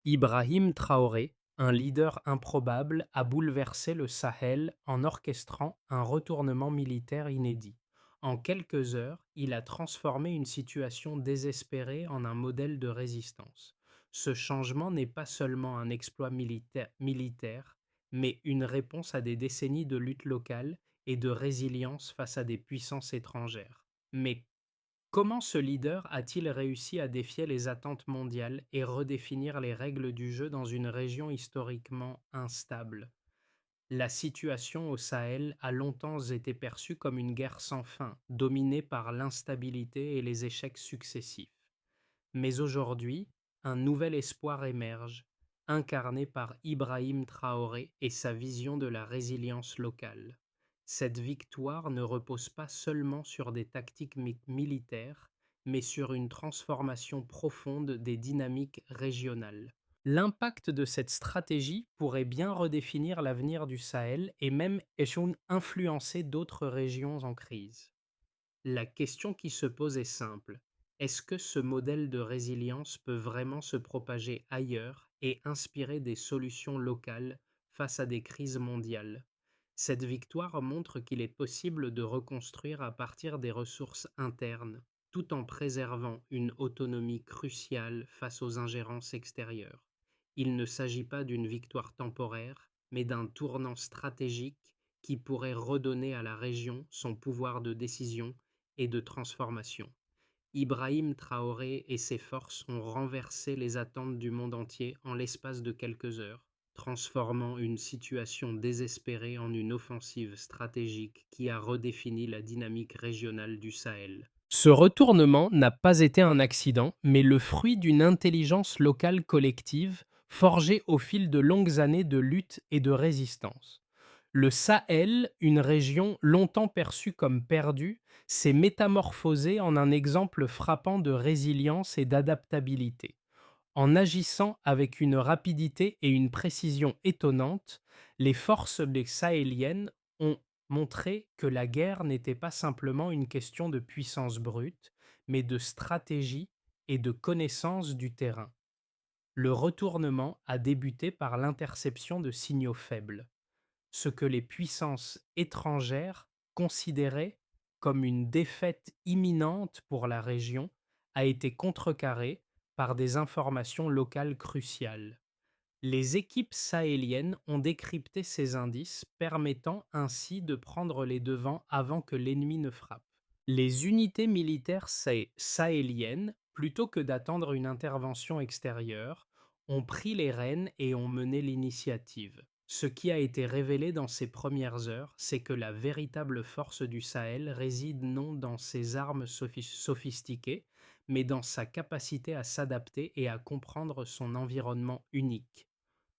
Ibrahim Traoré, un leader improbable, a bouleversé le Sahel en orchestrant un retournement militaire inédit. En quelques heures, il a transformé une situation désespérée en un modèle de résistance. Ce changement n'est pas seulement un exploit militaire, mais une réponse à des décennies de lutte locale et de résilience face à des puissances étrangères. Mais comment ce leader a-t-il réussi à défier les attentes mondiales et redéfinir les règles du jeu dans une région historiquement instable? La situation au Sahel a longtemps été perçue comme une guerre sans fin, dominée par l'instabilité et les échecs successifs. Mais aujourd'hui, un nouvel espoir émerge, incarné par Ibrahim Traoré et sa vision de la résilience locale. Cette victoire ne repose pas seulement sur des tactiques militaires, mais sur une transformation profonde des dynamiques régionales. L'impact de cette stratégie pourrait bien redéfinir l'avenir du Sahel et même influencer d'autres régions en crise. La question qui se pose est simple. Est-ce que ce modèle de résilience peut vraiment se propager ailleurs et inspirer des solutions locales face à des crises mondiales? Cette victoire montre qu'il est possible de reconstruire à partir des ressources internes, tout en préservant une autonomie cruciale face aux ingérences extérieures. Il ne s'agit pas d'une victoire temporaire, mais d'un tournant stratégique qui pourrait redonner à la région son pouvoir de décision et de transformation. Ibrahim Traoré et ses forces ont renversé les attentes du monde entier en l'espace de quelques heures, transformant une situation désespérée en une offensive stratégique qui a redéfini la dynamique régionale du Sahel. Ce retournement n'a pas été un accident, mais le fruit d'une intelligence locale collective forgée au fil de longues années de lutte et de résistance. Le Sahel, une région longtemps perçue comme perdue, s'est métamorphosé en un exemple frappant de résilience et d'adaptabilité. En agissant avec une rapidité et une précision étonnantes, les forces sahéliennes ont montré que la guerre n'était pas simplement une question de puissance brute, mais de stratégie et de connaissance du terrain. Le retournement a débuté par l'interception de signaux faibles, ce que les puissances étrangères considéraient comme une défaite imminente pour la région a été contrecarré par des informations locales cruciales. Les équipes sahéliennes ont décrypté ces indices, permettant ainsi de prendre les devants avant que l'ennemi ne frappe. Les unités militaires sahéliennes, plutôt que d'attendre une intervention extérieure, ont pris les rênes et ont mené l'initiative. Ce qui a été révélé dans ces premières heures, c'est que la véritable force du Sahel réside non dans ses armes sophistiquées, mais dans sa capacité à s'adapter et à comprendre son environnement unique.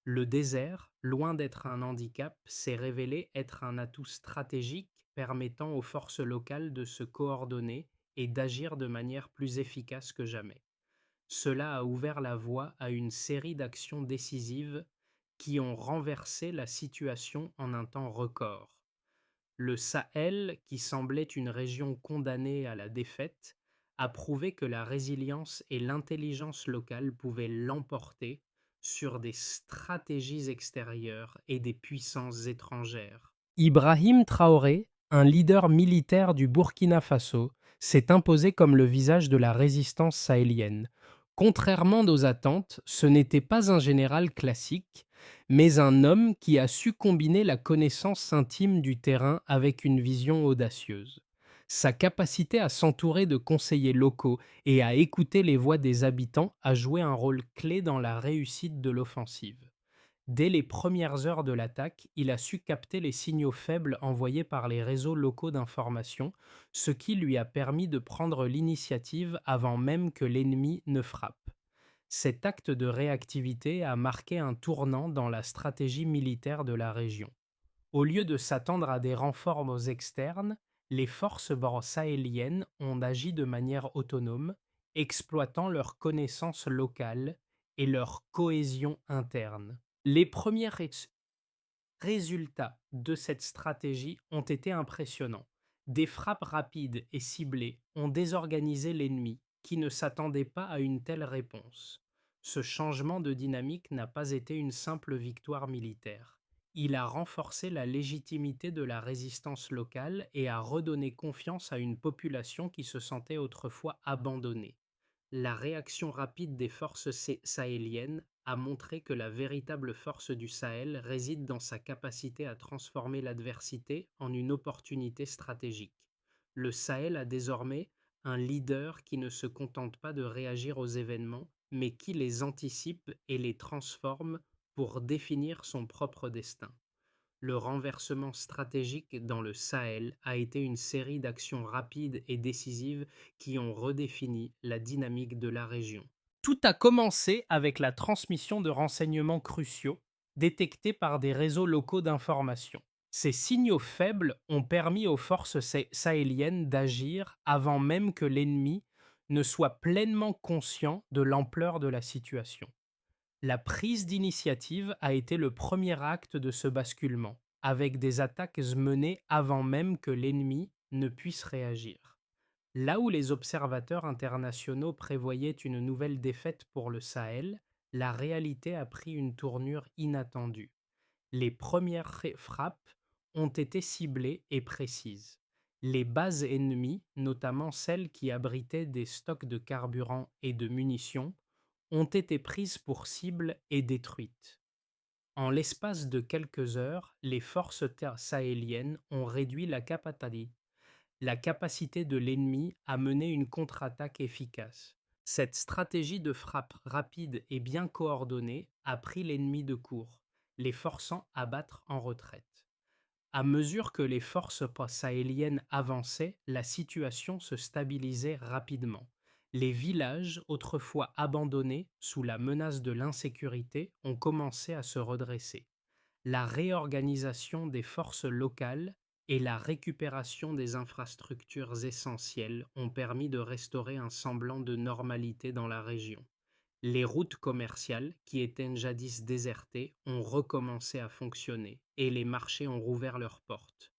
Le désert, loin d'être un handicap, s'est révélé être un atout stratégique permettant aux forces locales de se coordonner et d'agir de manière plus efficace que jamais. Cela a ouvert la voie à une série d'actions décisives qui ont renversé la situation en un temps record. Le Sahel, qui semblait une région condamnée à la défaite, a prouvé que la résilience et l'intelligence locale pouvaient l'emporter sur des stratégies extérieures et des puissances étrangères. Ibrahim Traoré, un leader militaire du Burkina Faso, s'est imposé comme le visage de la résistance sahélienne. Contrairement aux attentes, ce n'était pas un général classique, mais un homme qui a su combiner la connaissance intime du terrain avec une vision audacieuse. Sa capacité à s'entourer de conseillers locaux et à écouter les voix des habitants a joué un rôle clé dans la réussite de l'offensive. Dès les premières heures de l'attaque, il a su capter les signaux faibles envoyés par les réseaux locaux d'information, ce qui lui a permis de prendre l'initiative avant même que l'ennemi ne frappe. Cet acte de réactivité a marqué un tournant dans la stratégie militaire de la région. Au lieu de s'attendre à des renforts externes, les forces sahéliennes ont agi de manière autonome, exploitant leurs connaissances locales et leur cohésion interne. Les premiers résultats de cette stratégie ont été impressionnants. Des frappes rapides et ciblées ont désorganisé l'ennemi, qui ne s'attendait pas à une telle réponse. Ce changement de dynamique n'a pas été une simple victoire militaire. Il a renforcé la légitimité de la résistance locale et a redonné confiance à une population qui se sentait autrefois abandonnée. La réaction rapide des forces sahéliennes a montré que la véritable force du Sahel réside dans sa capacité à transformer l'adversité en une opportunité stratégique. Le Sahel a désormais un leader qui ne se contente pas de réagir aux événements, mais qui les anticipe et les transforme pour définir son propre destin. Le renversement stratégique dans le Sahel a été une série d'actions rapides et décisives qui ont redéfini la dynamique de la région. Tout a commencé avec la transmission de renseignements cruciaux détectés par des réseaux locaux d'information. Ces signaux faibles ont permis aux forces sahéliennes d'agir avant même que l'ennemi ne soit pleinement conscient de l'ampleur de la situation. La prise d'initiative a été le premier acte de ce basculement, avec des attaques menées avant même que l'ennemi ne puisse réagir. Là où les observateurs internationaux prévoyaient une nouvelle défaite pour le Sahel, la réalité a pris une tournure inattendue. Les premières frappes ont été ciblées et précises. Les bases ennemies, notamment celles qui abritaient des stocks de carburant et de munitions, ont été prises pour cible et détruites. En l'espace de quelques heures, les forces sahéliennes ont réduit la capacité de l'ennemi à mener une contre-attaque efficace. Cette stratégie de frappe rapide et bien coordonnée a pris l'ennemi de court, les forçant à battre en retraite. À mesure que les forces sahéliennes avançaient, la situation se stabilisait rapidement. Les villages, autrefois abandonnés sous la menace de l'insécurité, ont commencé à se redresser. La réorganisation des forces locales et la récupération des infrastructures essentielles ont permis de restaurer un semblant de normalité dans la région. Les routes commerciales, qui étaient jadis désertées, ont recommencé à fonctionner et les marchés ont rouvert leurs portes.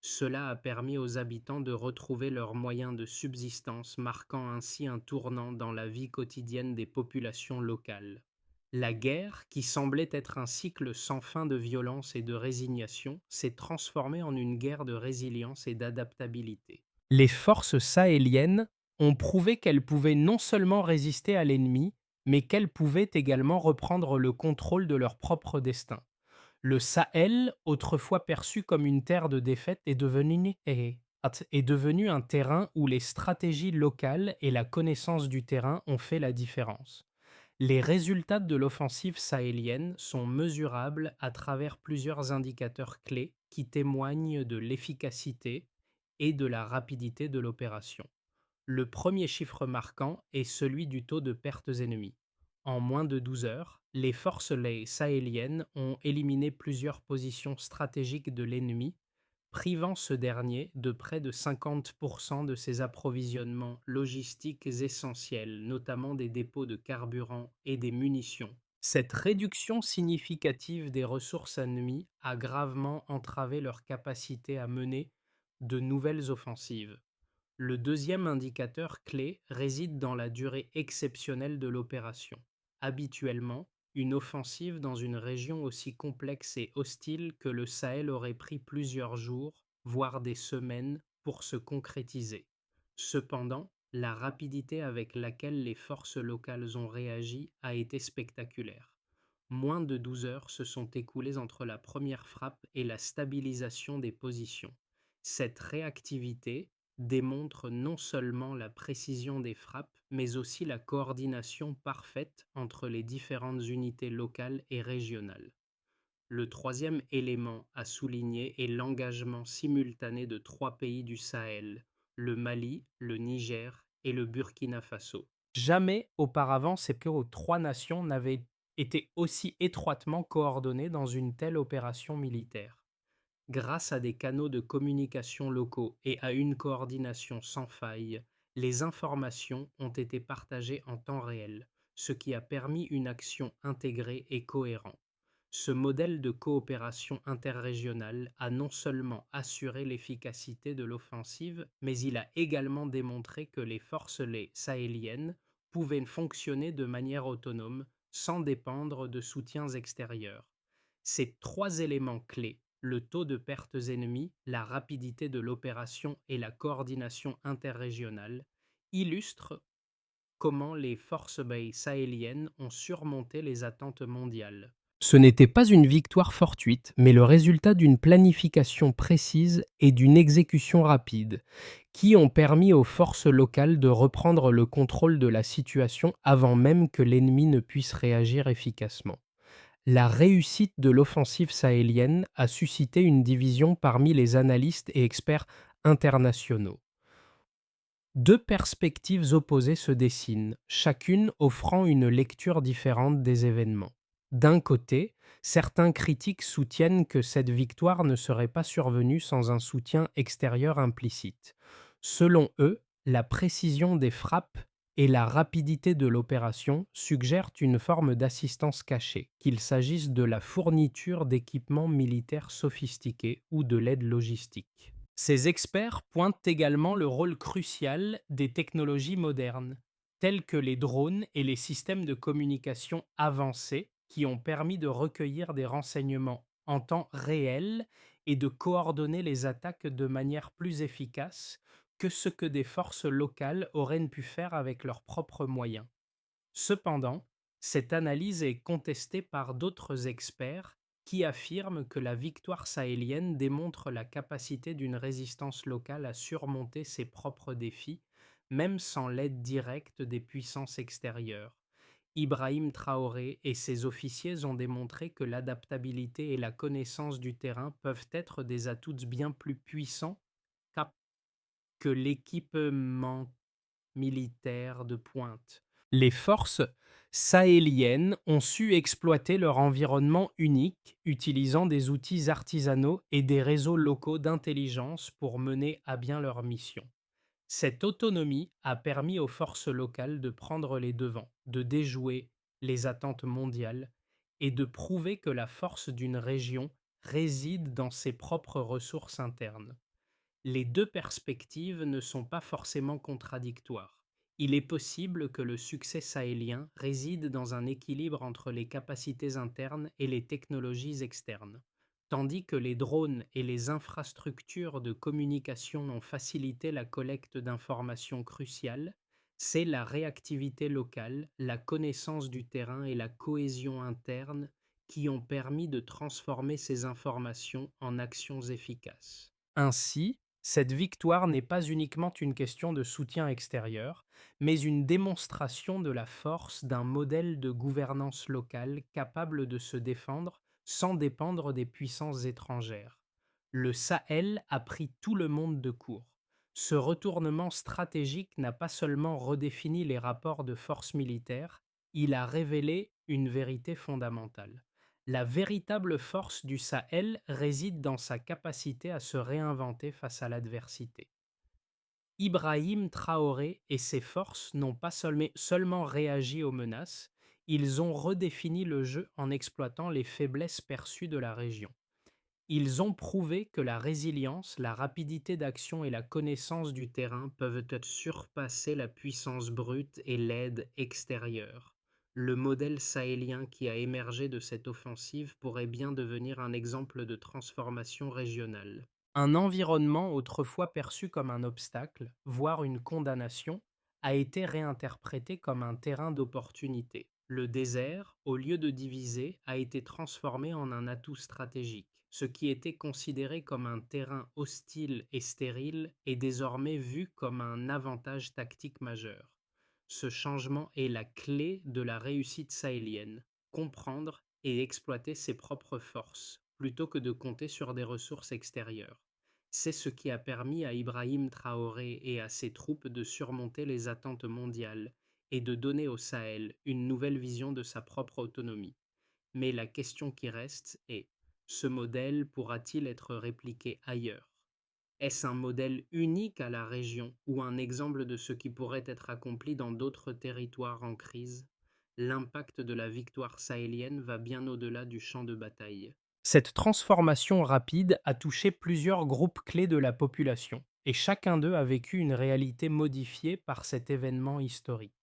Cela a permis aux habitants de retrouver leurs moyens de subsistance, marquant ainsi un tournant dans la vie quotidienne des populations locales. La guerre, qui semblait être un cycle sans fin de violence et de résignation, s'est transformée en une guerre de résilience et d'adaptabilité. Les forces sahéliennes ont prouvé qu'elles pouvaient non seulement résister à l'ennemi, mais qu'elles pouvaient également reprendre le contrôle de leur propre destin. Le Sahel, autrefois perçu comme une terre de défaite, est devenu un terrain où les stratégies locales et la connaissance du terrain ont fait la différence. Les résultats de l'offensive sahélienne sont mesurables à travers plusieurs indicateurs clés qui témoignent de l'efficacité et de la rapidité de l'opération. Le premier chiffre marquant est celui du taux de pertes ennemies. En moins de 12 heures, les forces sahéliennes ont éliminé plusieurs positions stratégiques de l'ennemi, privant ce dernier de près de 50% de ses approvisionnements logistiques essentiels, notamment des dépôts de carburant et des munitions. Cette réduction significative des ressources ennemies a gravement entravé leur capacité à mener de nouvelles offensives. Le deuxième indicateur clé réside dans la durée exceptionnelle de l'opération. Habituellement, une offensive dans une région aussi complexe et hostile que le Sahel aurait pris plusieurs jours, voire des semaines, pour se concrétiser. Cependant, la rapidité avec laquelle les forces locales ont réagi a été spectaculaire. Moins de 12 heures se sont écoulées entre la première frappe et la stabilisation des positions. Cette réactivité démontre non seulement la précision des frappes, mais aussi la coordination parfaite entre les différentes unités locales et régionales. Le troisième élément à souligner est l'engagement simultané de trois pays du Sahel, le Mali, le Niger et le Burkina Faso. Jamais auparavant ces trois nations n'avaient été aussi étroitement coordonnées dans une telle opération militaire. Grâce à des canaux de communication locaux et à une coordination sans faille, les informations ont été partagées en temps réel, ce qui a permis une action intégrée et cohérente. Ce modèle de coopération interrégionale a non seulement assuré l'efficacité de l'offensive, mais il a également démontré que les forces sahéliennes pouvaient fonctionner de manière autonome, sans dépendre de soutiens extérieurs. Ces trois éléments clés, le taux de pertes ennemies, la rapidité de l'opération et la coordination interrégionale, illustrent comment les forces sahéliennes ont surmonté les attentes mondiales. Ce n'était pas une victoire fortuite, mais le résultat d'une planification précise et d'une exécution rapide, qui ont permis aux forces locales de reprendre le contrôle de la situation avant même que l'ennemi ne puisse réagir efficacement. La réussite de l'offensive sahélienne a suscité une division parmi les analystes et experts internationaux. Deux perspectives opposées se dessinent, chacune offrant une lecture différente des événements. D'un côté, certains critiques soutiennent que cette victoire ne serait pas survenue sans un soutien extérieur implicite. Selon eux, la précision des frappes et la rapidité de l'opération suggèrent une forme d'assistance cachée, qu'il s'agisse de la fourniture d'équipements militaires sophistiqués ou de l'aide logistique. Ces experts pointent également le rôle crucial des technologies modernes, telles que les drones et les systèmes de communication avancés qui ont permis de recueillir des renseignements en temps réel et de coordonner les attaques de manière plus efficace que ce que des forces locales auraient pu faire avec leurs propres moyens. Cependant, cette analyse est contestée par d'autres experts qui affirment que la victoire sahélienne démontre la capacité d'une résistance locale à surmonter ses propres défis, même sans l'aide directe des puissances extérieures. Ibrahim Traoré et ses officiers ont démontré que l'adaptabilité et la connaissance du terrain peuvent être des atouts bien plus puissants que l'équipement militaire de pointe. Les forces sahéliennes ont su exploiter leur environnement unique, utilisant des outils artisanaux et des réseaux locaux d'intelligence pour mener à bien leur mission. Cette autonomie a permis aux forces locales de prendre les devants, de déjouer les attentes mondiales et de prouver que la force d'une région réside dans ses propres ressources internes. Les deux perspectives ne sont pas forcément contradictoires. Il est possible que le succès sahélien réside dans un équilibre entre les capacités internes et les technologies externes. Tandis que les drones et les infrastructures de communication ont facilité la collecte d'informations cruciales, c'est la réactivité locale, la connaissance du terrain et la cohésion interne qui ont permis de transformer ces informations en actions efficaces. Ainsi, cette victoire n'est pas uniquement une question de soutien extérieur, mais une démonstration de la force d'un modèle de gouvernance locale capable de se défendre sans dépendre des puissances étrangères. Le Sahel a pris tout le monde de court. Ce retournement stratégique n'a pas seulement redéfini les rapports de force militaire, il a révélé une vérité fondamentale. La véritable force du Sahel réside dans sa capacité à se réinventer face à l'adversité. Ibrahim Traoré et ses forces n'ont pas seulement réagi aux menaces, ils ont redéfini le jeu en exploitant les faiblesses perçues de la région. Ils ont prouvé que la résilience, la rapidité d'action et la connaissance du terrain peuvent surpasser la puissance brute et l'aide extérieure. Le modèle sahélien qui a émergé de cette offensive pourrait bien devenir un exemple de transformation régionale. Un environnement autrefois perçu comme un obstacle, voire une condamnation, a été réinterprété comme un terrain d'opportunité. Le désert, au lieu de diviser, a été transformé en un atout stratégique. Ce qui était considéré comme un terrain hostile et stérile est désormais vu comme un avantage tactique majeur. Ce changement est la clé de la réussite sahélienne, comprendre et exploiter ses propres forces, plutôt que de compter sur des ressources extérieures. C'est ce qui a permis à Ibrahim Traoré et à ses troupes de surmonter les attentes mondiales et de donner au Sahel une nouvelle vision de sa propre autonomie. Mais la question qui reste est, ce modèle pourra-t-il être répliqué ailleurs? Est-ce un modèle unique à la région ou un exemple de ce qui pourrait être accompli dans d'autres territoires en crise? L'impact de la victoire sahélienne va bien au-delà du champ de bataille. Cette transformation rapide a touché plusieurs groupes clés de la population, et chacun d'eux a vécu une réalité modifiée par cet événement historique.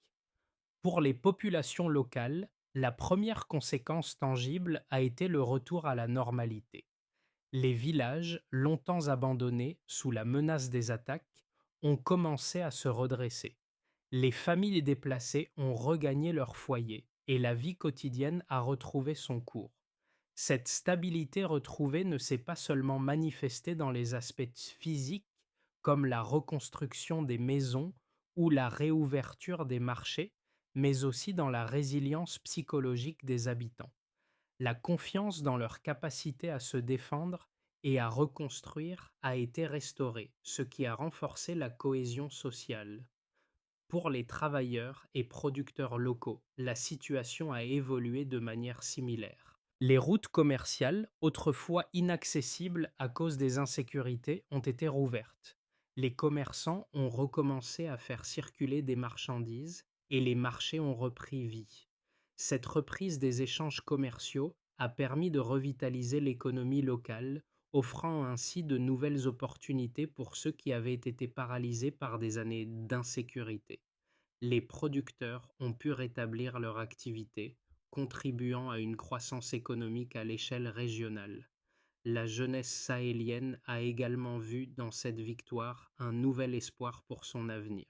Pour les populations locales, la première conséquence tangible a été le retour à la normalité. Les villages, longtemps abandonnés sous la menace des attaques, ont commencé à se redresser. Les familles déplacées ont regagné leur foyer et la vie quotidienne a retrouvé son cours. Cette stabilité retrouvée ne s'est pas seulement manifestée dans les aspects physiques comme la reconstruction des maisons ou la réouverture des marchés, mais aussi dans la résilience psychologique des habitants. La confiance dans leur capacité à se défendre et à reconstruire a été restaurée, ce qui a renforcé la cohésion sociale. Pour les travailleurs et producteurs locaux, la situation a évolué de manière similaire. Les routes commerciales, autrefois inaccessibles à cause des insécurités, ont été rouvertes. Les commerçants ont recommencé à faire circuler des marchandises et les marchés ont repris vie. Cette reprise des échanges commerciaux a permis de revitaliser l'économie locale, offrant ainsi de nouvelles opportunités pour ceux qui avaient été paralysés par des années d'insécurité. Les producteurs ont pu rétablir leur activité, contribuant à une croissance économique à l'échelle régionale. La jeunesse sahélienne a également vu dans cette victoire un nouvel espoir pour son avenir.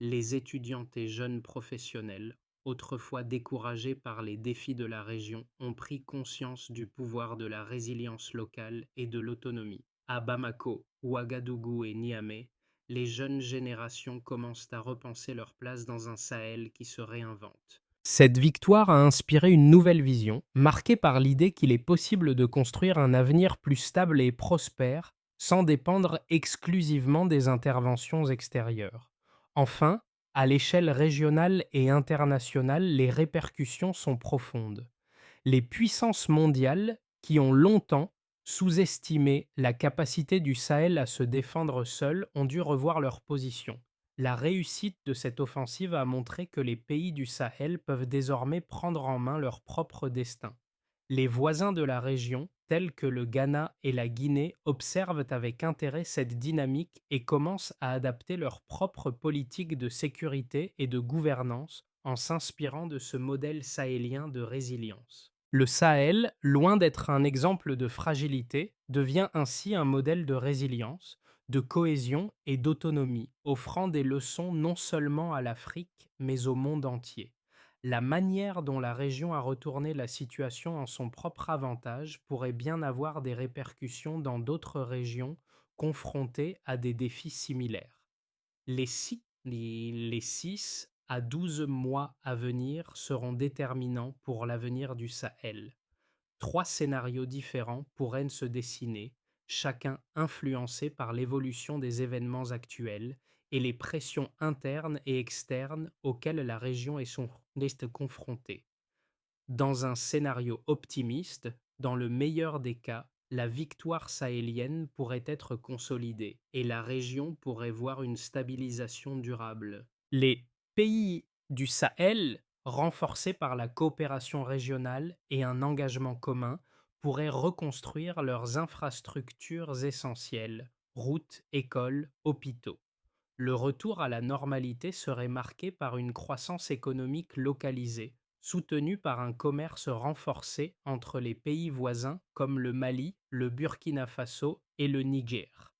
Les étudiantes et jeunes professionnels, autrefois découragés par les défis de la région, ont pris conscience du pouvoir de la résilience locale et de l'autonomie. À Bamako, Ouagadougou et Niamey, les jeunes générations commencent à repenser leur place dans un Sahel qui se réinvente. Cette victoire a inspiré une nouvelle vision, marquée par l'idée qu'il est possible de construire un avenir plus stable et prospère sans dépendre exclusivement des interventions extérieures. Enfin, à l'échelle régionale et internationale, les répercussions sont profondes. Les puissances mondiales, qui ont longtemps sous-estimé la capacité du Sahel à se défendre seul, ont dû revoir leur position. La réussite de cette offensive a montré que les pays du Sahel peuvent désormais prendre en main leur propre destin. Les voisins de la région, tels que le Ghana et la Guinée, observent avec intérêt cette dynamique et commencent à adapter leur propre politique de sécurité et de gouvernance en s'inspirant de ce modèle sahélien de résilience. Le Sahel, loin d'être un exemple de fragilité, devient ainsi un modèle de résilience, de cohésion et d'autonomie, offrant des leçons non seulement à l'Afrique, mais au monde entier. La manière dont la région a retourné la situation en son propre avantage pourrait bien avoir des répercussions dans d'autres régions confrontées à des défis similaires. Les 6 à 12 mois à venir seront déterminants pour l'avenir du Sahel. Trois scénarios différents pourraient se dessiner, chacun influencé par l'évolution des événements actuels et les pressions internes et externes auxquelles la région est confrontée. Dans un scénario optimiste, dans le meilleur des cas, la victoire sahélienne pourrait être consolidée et la région pourrait voir une stabilisation durable. Les pays du Sahel, renforcés par la coopération régionale et un engagement commun, pourraient reconstruire leurs infrastructures essentielles, routes, écoles, hôpitaux. Le retour à la normalité serait marqué par une croissance économique localisée, soutenue par un commerce renforcé entre les pays voisins comme le Mali, le Burkina Faso et le Niger.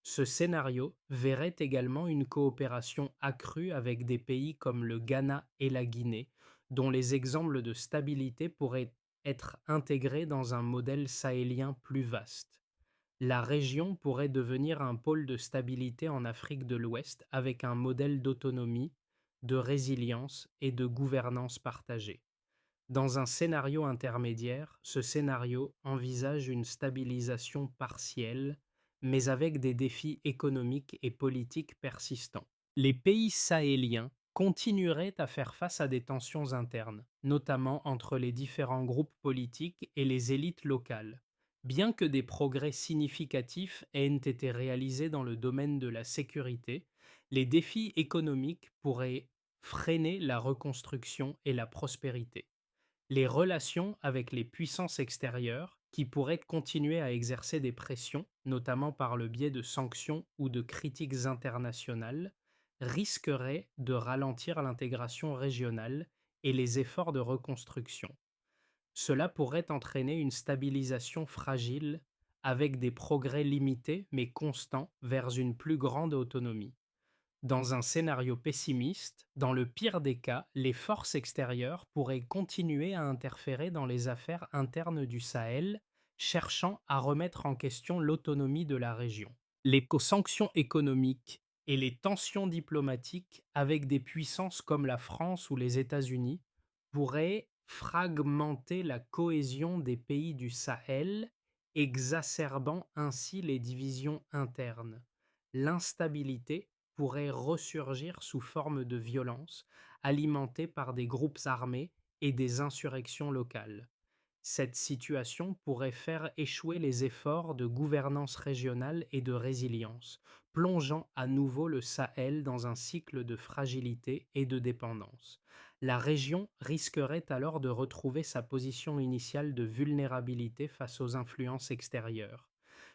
Ce scénario verrait également une coopération accrue avec des pays comme le Ghana et la Guinée, dont les exemples de stabilité pourraient être intégrés dans un modèle sahélien plus vaste. La région pourrait devenir un pôle de stabilité en Afrique de l'Ouest avec un modèle d'autonomie, de résilience et de gouvernance partagée. Dans un scénario intermédiaire, ce scénario envisage une stabilisation partielle, mais avec des défis économiques et politiques persistants. Les pays sahéliens continueraient à faire face à des tensions internes, notamment entre les différents groupes politiques et les élites locales. Bien que des progrès significatifs aient été réalisés dans le domaine de la sécurité, les défis économiques pourraient freiner la reconstruction et la prospérité. Les relations avec les puissances extérieures, qui pourraient continuer à exercer des pressions, notamment par le biais de sanctions ou de critiques internationales, risquerait de ralentir l'intégration régionale et les efforts de reconstruction. Cela pourrait entraîner une stabilisation fragile avec des progrès limités mais constants vers une plus grande autonomie. Dans un scénario pessimiste, dans le pire des cas, les forces extérieures pourraient continuer à interférer dans les affaires internes du Sahel, cherchant à remettre en question l'autonomie de la région. Les sanctions économiques et les tensions diplomatiques avec des puissances comme la France ou les États-Unis pourraient fragmenter la cohésion des pays du Sahel, exacerbant ainsi les divisions internes. L'instabilité pourrait ressurgir sous forme de violence, alimentée par des groupes armés et des insurrections locales. Cette situation pourrait faire échouer les efforts de gouvernance régionale et de résilience, plongeant à nouveau le Sahel dans un cycle de fragilité et de dépendance. La région risquerait alors de retrouver sa position initiale de vulnérabilité face aux influences extérieures.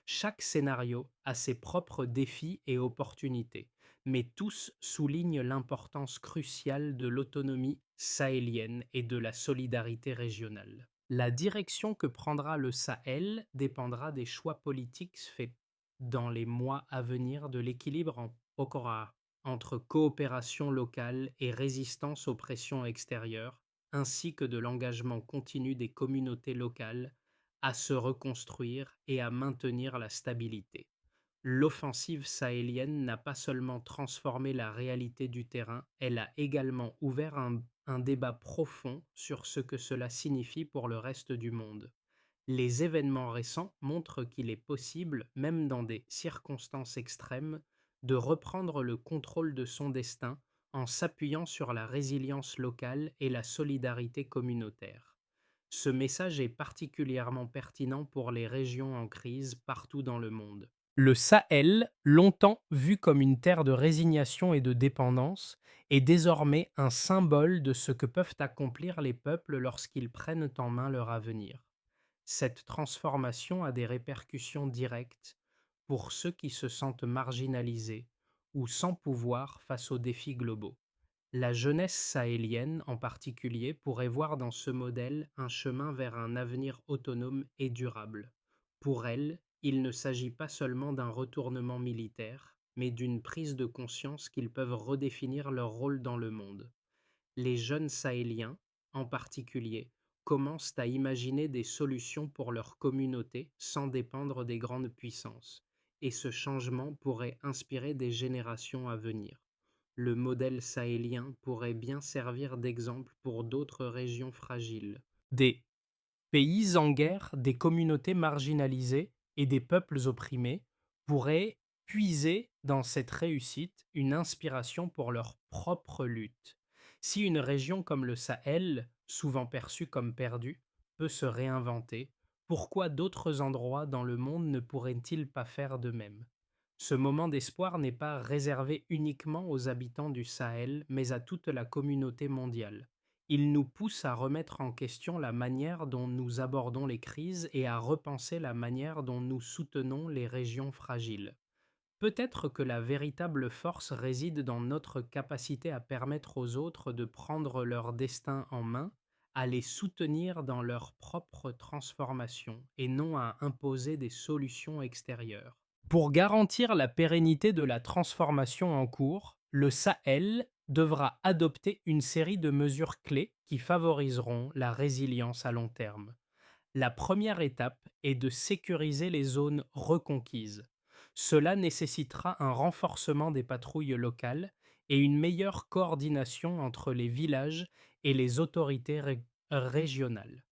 Chaque scénario a ses propres défis et opportunités, mais tous soulignent l'importance cruciale de l'autonomie sahélienne et de la solidarité régionale. La direction que prendra le Sahel dépendra des choix politiques faits dans les mois à venir de l'équilibre en Pokora entre coopération locale et résistance aux pressions extérieures, ainsi que de l'engagement continu des communautés locales à se reconstruire et à maintenir la stabilité. L'offensive sahélienne n'a pas seulement transformé la réalité du terrain, elle a également ouvert un débat profond sur ce que cela signifie pour le reste du monde. Les événements récents montrent qu'il est possible, même dans des circonstances extrêmes, de reprendre le contrôle de son destin en s'appuyant sur la résilience locale et la solidarité communautaire. Ce message est particulièrement pertinent pour les régions en crise partout dans le monde. Le Sahel, longtemps vu comme une terre de résignation et de dépendance, est désormais un symbole de ce que peuvent accomplir les peuples lorsqu'ils prennent en main leur avenir. Cette transformation a des répercussions directes pour ceux qui se sentent marginalisés ou sans pouvoir face aux défis globaux. La jeunesse sahélienne, en particulier, pourrait voir dans ce modèle un chemin vers un avenir autonome et durable. Pour elle, il ne s'agit pas seulement d'un retournement militaire, mais d'une prise de conscience qu'ils peuvent redéfinir leur rôle dans le monde. Les jeunes sahéliens, en particulier, commencent à imaginer des solutions pour leur communauté sans dépendre des grandes puissances, et ce changement pourrait inspirer des générations à venir. Le modèle sahélien pourrait bien servir d'exemple pour d'autres régions fragiles. Des pays en guerre, des communautés marginalisées et des peuples opprimés pourraient puiser dans cette réussite une inspiration pour leur propre lutte. Si une région comme le Sahel, souvent perçue comme perdue, peut se réinventer, pourquoi d'autres endroits dans le monde ne pourraient-ils pas faire de même? Ce moment d'espoir n'est pas réservé uniquement aux habitants du Sahel, mais à toute la communauté mondiale. Il nous pousse à remettre en question la manière dont nous abordons les crises et à repenser la manière dont nous soutenons les régions fragiles. Peut-être que la véritable force réside dans notre capacité à permettre aux autres de prendre leur destin en main, à les soutenir dans leur propre transformation et non à imposer des solutions extérieures. Pour garantir la pérennité de la transformation en cours, le Sahel devra adopter une série de mesures clés qui favoriseront la résilience à long terme. La première étape est de sécuriser les zones reconquises. Cela nécessitera un renforcement des patrouilles locales et une meilleure coordination entre les villages et les autorités régionales.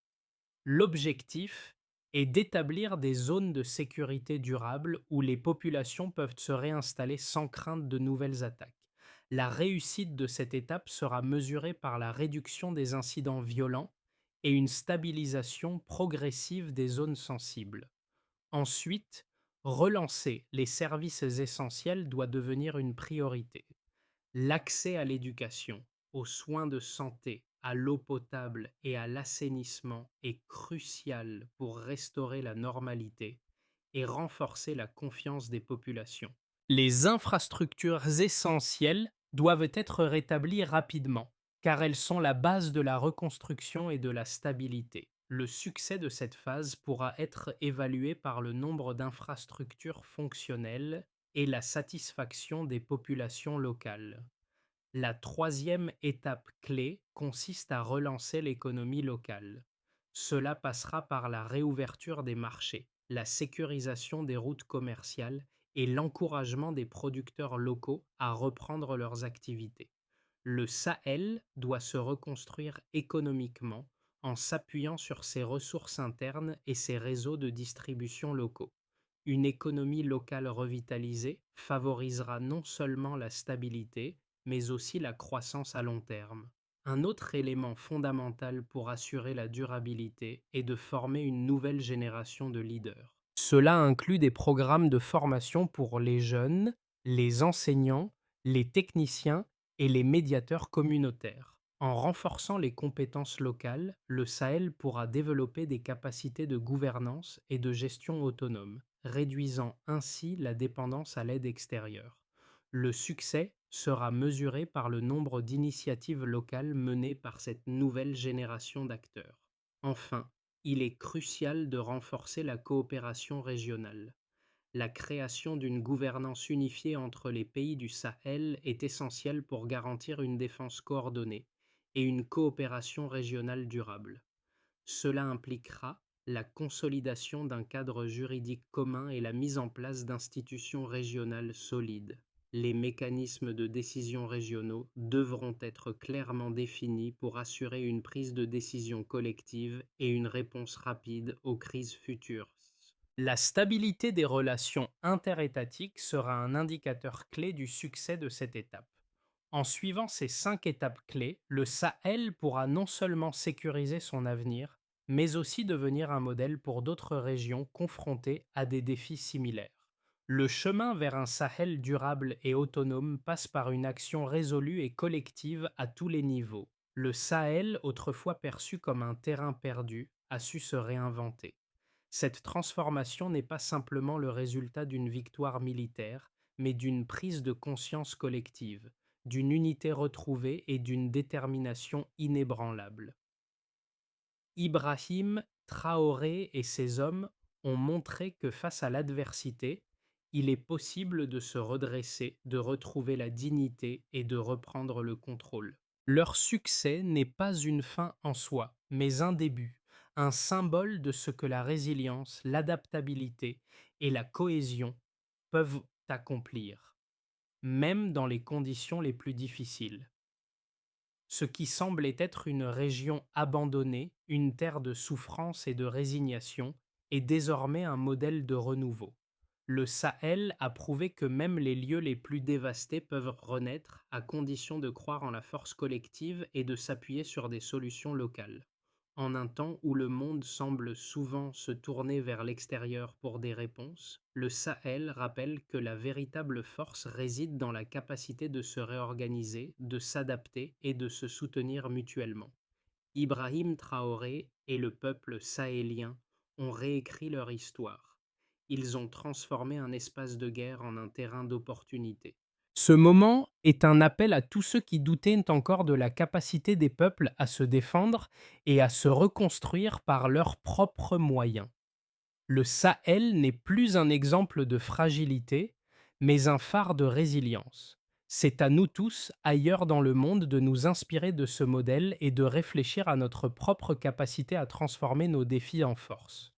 L'objectif est d'établir des zones de sécurité durable où les populations peuvent se réinstaller sans crainte de nouvelles attaques. La réussite de cette étape sera mesurée par la réduction des incidents violents et une stabilisation progressive des zones sensibles. Ensuite, relancer les services essentiels doit devenir une priorité. L'accès à l'éducation, aux soins de santé, à l'eau potable et à l'assainissement est crucial pour restaurer la normalité et renforcer la confiance des populations. Les infrastructures essentielles doivent être rétablies rapidement, car elles sont la base de la reconstruction et de la stabilité. Le succès de cette phase pourra être évalué par le nombre d'infrastructures fonctionnelles et la satisfaction des populations locales. La troisième étape clé consiste à relancer l'économie locale. Cela passera par la réouverture des marchés, la sécurisation des routes commerciales et l'encouragement des producteurs locaux à reprendre leurs activités. Le Sahel doit se reconstruire économiquement en s'appuyant sur ses ressources internes et ses réseaux de distribution locaux. Une économie locale revitalisée favorisera non seulement la stabilité, mais aussi la croissance à long terme. Un autre élément fondamental pour assurer la durabilité est de former une nouvelle génération de leaders. Cela inclut des programmes de formation pour les jeunes, les enseignants, les techniciens et les médiateurs communautaires. En renforçant les compétences locales, le Sahel pourra développer des capacités de gouvernance et de gestion autonome, réduisant ainsi la dépendance à l'aide extérieure. Le succès sera mesuré par le nombre d'initiatives locales menées par cette nouvelle génération d'acteurs. Enfin, il est crucial de renforcer la coopération régionale. La création d'une gouvernance unifiée entre les pays du Sahel est essentielle pour garantir une défense coordonnée et une coopération régionale durable. Cela impliquera la consolidation d'un cadre juridique commun et la mise en place d'institutions régionales solides. Les mécanismes de décision régionaux devront être clairement définis pour assurer une prise de décision collective et une réponse rapide aux crises futures. La stabilité des relations interétatiques sera un indicateur clé du succès de cette étape. En suivant ces 5 étapes clés, le Sahel pourra non seulement sécuriser son avenir, mais aussi devenir un modèle pour d'autres régions confrontées à des défis similaires. Le chemin vers un Sahel durable et autonome passe par une action résolue et collective à tous les niveaux. Le Sahel, autrefois perçu comme un terrain perdu, a su se réinventer. Cette transformation n'est pas simplement le résultat d'une victoire militaire, mais d'une prise de conscience collective, d'une unité retrouvée et d'une détermination inébranlable. Ibrahim Traoré et ses hommes ont montré que face à l'adversité, il est possible de se redresser, de retrouver la dignité et de reprendre le contrôle. Leur succès n'est pas une fin en soi, mais un début, un symbole de ce que la résilience, l'adaptabilité et la cohésion peuvent accomplir, même dans les conditions les plus difficiles. Ce qui semblait être une région abandonnée, une terre de souffrance et de résignation, est désormais un modèle de renouveau. Le Sahel a prouvé que même les lieux les plus dévastés peuvent renaître à condition de croire en la force collective et de s'appuyer sur des solutions locales. En un temps où le monde semble souvent se tourner vers l'extérieur pour des réponses, le Sahel rappelle que la véritable force réside dans la capacité de se réorganiser, de s'adapter et de se soutenir mutuellement. Ibrahim Traoré et le peuple sahélien ont réécrit leur histoire. Ils ont transformé un espace de guerre en un terrain d'opportunité. Ce moment est un appel à tous ceux qui doutaient encore de la capacité des peuples à se défendre et à se reconstruire par leurs propres moyens. Le Sahel n'est plus un exemple de fragilité, mais un phare de résilience. C'est à nous tous, ailleurs dans le monde, de nous inspirer de ce modèle et de réfléchir à notre propre capacité à transformer nos défis en force.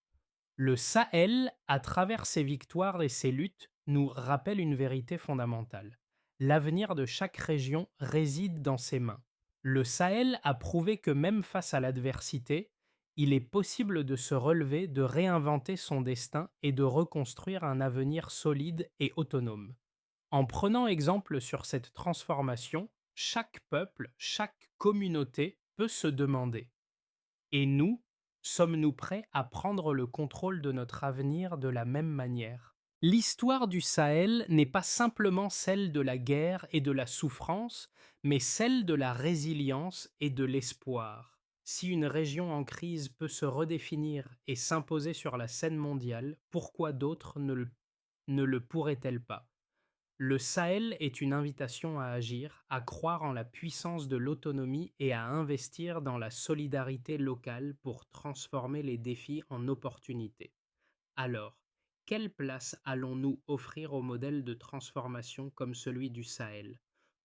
Le Sahel, à travers ses victoires et ses luttes, nous rappelle une vérité fondamentale. L'avenir de chaque région réside dans ses mains. Le Sahel a prouvé que même face à l'adversité, il est possible de se relever, de réinventer son destin et de reconstruire un avenir solide et autonome. En prenant exemple sur cette transformation, chaque peuple, chaque communauté peut se demander: et nous, sommes-nous prêts à prendre le contrôle de notre avenir de la même manière? L'histoire du Sahel n'est pas simplement celle de la guerre et de la souffrance, mais celle de la résilience et de l'espoir. Si une région en crise peut se redéfinir et s'imposer sur la scène mondiale, pourquoi d'autres ne le pourraient-elles pas? Le Sahel est une invitation à agir, à croire en la puissance de l'autonomie et à investir dans la solidarité locale pour transformer les défis en opportunités. Alors, quelle place allons-nous offrir au modèle de transformation comme celui du Sahel?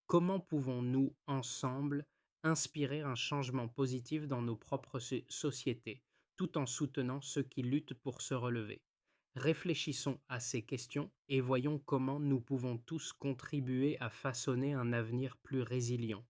Comment pouvons-nous, ensemble, inspirer un changement positif dans nos propres sociétés, tout en soutenant ceux qui luttent pour se relever? Réfléchissons à ces questions et voyons comment nous pouvons tous contribuer à façonner un avenir plus résilient.